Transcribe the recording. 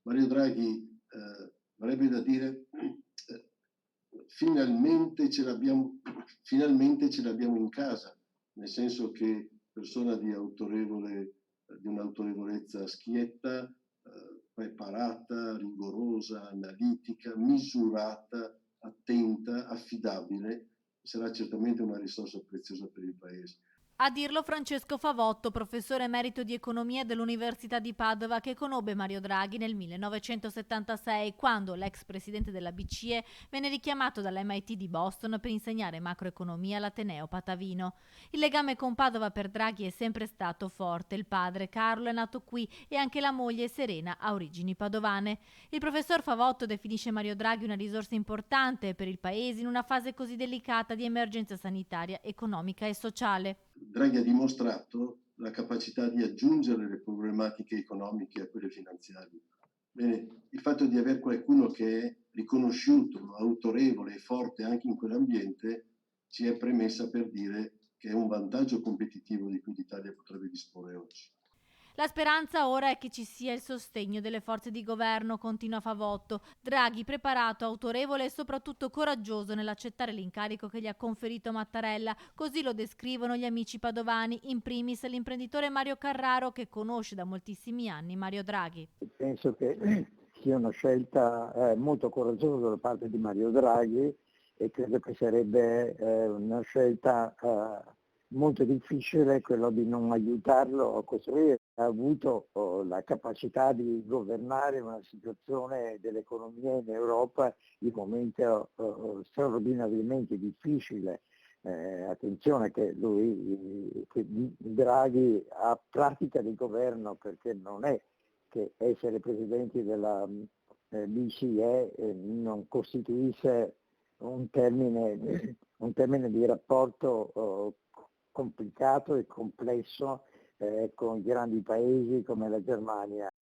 Mario Draghi, avrebbe da dire, finalmente ce l'abbiamo in casa, nel senso che persona di un'autorevolezza schietta, preparata, rigorosa, analitica, misurata, attenta, affidabile, sarà certamente una risorsa preziosa per il Paese. A dirlo Francesco Favotto, professore emerito di economia dell'Università di Padova, che conobbe Mario Draghi nel 1976, quando l'ex presidente della BCE venne richiamato dall'MIT di Boston per insegnare macroeconomia all'Ateneo Patavino. Il legame con Padova per Draghi è sempre stato forte. Il padre Carlo è nato qui e anche la moglie Serena ha origini padovane. Il professor Favotto definisce Mario Draghi una risorsa importante per il Paese in una fase così delicata di emergenza sanitaria, economica e sociale. Draghi ha dimostrato la capacità di aggiungere le problematiche economiche a quelle finanziarie. Bene, il fatto di avere qualcuno che è riconosciuto, autorevole e forte anche in quell'ambiente ci è premessa per dire che è un vantaggio competitivo di cui l'Italia potrebbe disporre oggi. La speranza ora è che ci sia il sostegno delle forze di governo, continua Favotto. Draghi preparato, autorevole e soprattutto coraggioso nell'accettare l'incarico che gli ha conferito Mattarella, così lo descrivono gli amici padovani, in primis l'imprenditore Mario Carraro che conosce da moltissimi anni Mario Draghi. Penso che sia una scelta molto coraggiosa da parte di Mario Draghi e credo che sarebbe una scelta molto difficile quello di non aiutarlo a costruire. Ha avuto la capacità di governare una situazione dell'economia in Europa in un momento straordinariamente difficile. Attenzione che Draghi ha pratica di governo, perché non è che essere presidenti della BCE non costituisce un termine di rapporto complicato e complesso con grandi paesi come la Germania.